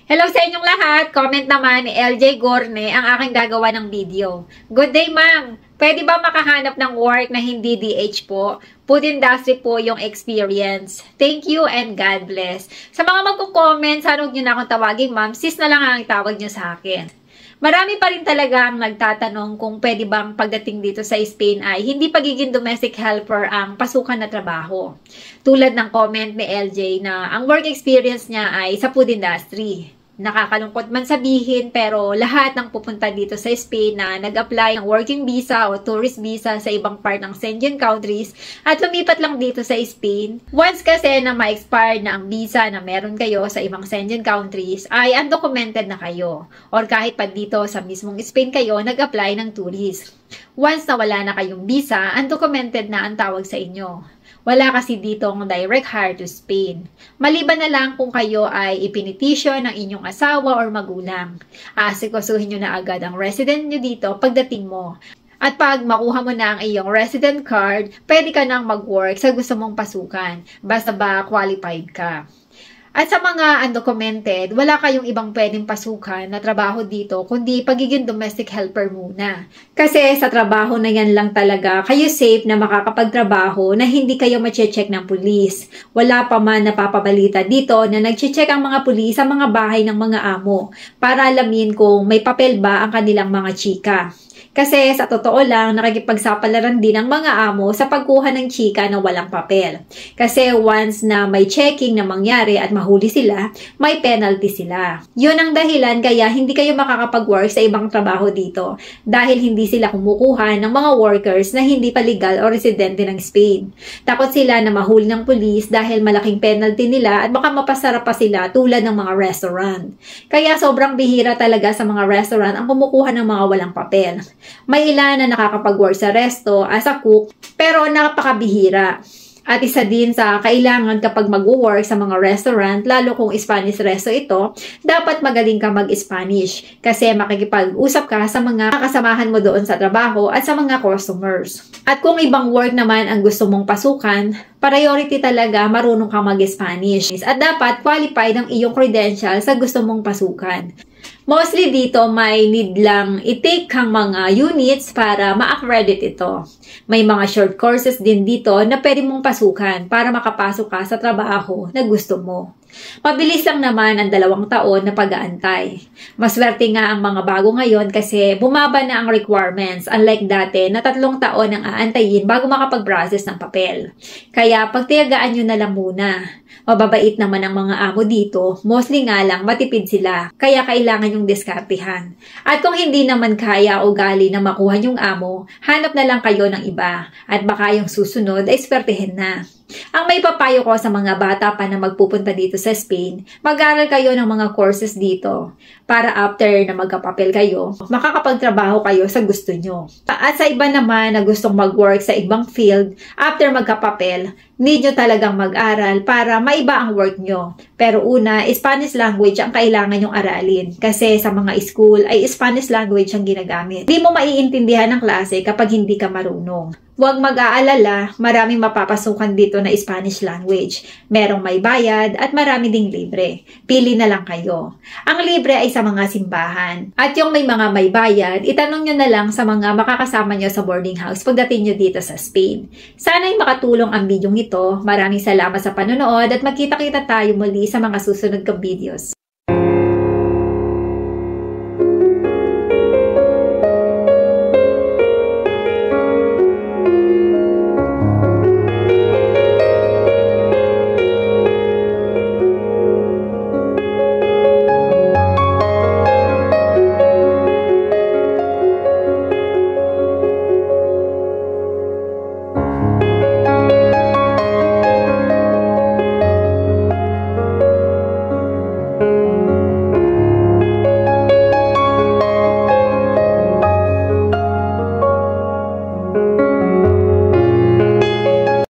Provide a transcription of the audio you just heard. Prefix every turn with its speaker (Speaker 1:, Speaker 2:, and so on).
Speaker 1: Hello sa inyong lahat! Comment naman ni LJ Gorne ang aking gagawa ng video. Good day, ma'am! Pwede ba makahanap ng work na hindi DH po? Food industry po yung experience. Thank you and God bless. Sa mga magko-comment, sana huwag nyo na akong tawagin, ma'am. Sis na lang ang tawag nyo sa akin. Marami pa rin talaga ang nagtatanong kung pwede bang pagdating dito sa Spain ay hindi pagiging domestic helper ang pasukan na trabaho. Tulad ng comment ni LJ na ang work experience niya ay sa food industry. Nakakalungkot man sabihin pero lahat ng pupunta dito sa Spain na nag-apply ng working visa o tourist visa sa ibang part ng Schengen countries at lumipat lang dito sa Spain. Once kasi na ma-expire na ang visa na meron kayo sa ibang Schengen countries ay undocumented na kayo. Or kahit pa dito sa mismong Spain kayo nag-apply ng tourist. Once na wala na kayong visa, undocumented na ang tawag sa inyo. Wala kasi ditong direct hire to Spain. Maliban na lang kung kayo ay ipinitisyon ng inyong asawa or magulang. Aasikasuhin nyo na agad ang resident nyo dito pagdating mo. At pag makuha mo na ang iyong resident card, pwede ka nang mag-work sa gusto mong pasukan. Basta ba qualified ka. At sa mga undocumented, wala kayong ibang pwedeng pasukan na trabaho dito kundi pagiging domestic helper muna. Kasi sa trabaho na yan lang talaga, kayo safe na makakapagtrabaho na hindi kayo mache-check ng pulis. Wala pa man napapabalita dito na nagche-check ang mga pulis sa mga bahay ng mga amo para alamin kung may papel ba ang kanilang mga chika. Kasi sa totoo lang, nakikipagsapalaran din ang mga amo sa pagkuha ng chika na walang papel. Kasi once na may checking na mangyari at mahuli sila, may penalty sila. Yun ang dahilan kaya hindi kayo makakapag-work sa ibang trabaho dito dahil hindi sila kumukuha ng mga workers na hindi pa legal o residente ng Spain. Takot sila na mahuli ng pulis dahil malaking penalty nila at baka mapasara pa sila tulad ng mga restaurant. Kaya sobrang bihira talaga sa mga restaurant ang kumukuha ng mga walang papel. May ilan na nakakapag-work sa resto as a cook, pero napakabihira. At isa din sa kailangan kapag mag-work sa mga restaurant, lalo kung Spanish resto ito, dapat magaling ka mag-Spanish kasi makikipag-usap ka sa mga kasamahan mo doon sa trabaho at sa mga customers. At kung ibang work naman ang gusto mong pasukan, priority talaga marunong ka mag-Spanish at dapat qualified ang iyong credential sa gusto mong pasukan. Mostly dito may need lang i-take kang mga units para ma-accredit ito. May mga short courses din dito na pwede mong pasukan para makapasok ka sa trabaho na gusto mo. Mabilis lang naman ang 2 taon na pag-aantay. Maswerte nga ang mga bago ngayon kasi bumaba na ang requirements unlike dati na 3 taon ang aantayin bago makapag-process ng papel. Kaya pagtiyagaan nyo na lang muna. Mababait naman ang mga amo dito, mostly nga lang matipid sila, kaya kailangan yung diskartehan. At kung hindi naman kaya o gali na makuha yung amo, hanap na lang kayo ng iba at baka yung susunod ay spertehin na. Ang may papayo ko sa mga bata pa na magpupunta dito sa Spain, mag-aral kayo ng mga courses dito para after na magkapapel kayo, makakapagtrabaho kayo sa gusto nyo. At sa iba naman na gustong mag-work sa ibang field, after magkapapel, need nyo talagang mag-aral para maiba ang work nyo. Pero una, Spanish language ang kailangan nyong aralin kasi sa mga school ay Spanish language ang ginagamit. Hindi mo maiintindihan ng klase kapag hindi ka marunong. Huwag mag-aalala, maraming mapapasukan dito na Spanish language. Merong may bayad at marami ding libre. Pili na lang kayo. Ang libre ay sa mga simbahan. At yung may mga may bayad, itanong nyo na lang sa mga makakasama nyo sa boarding house pagdating nyo dito sa Spain. Sana'y makatulong ang video ito. Maraming salamat sa panonood at magkita-kita tayo muli sa mga susunod kong videos.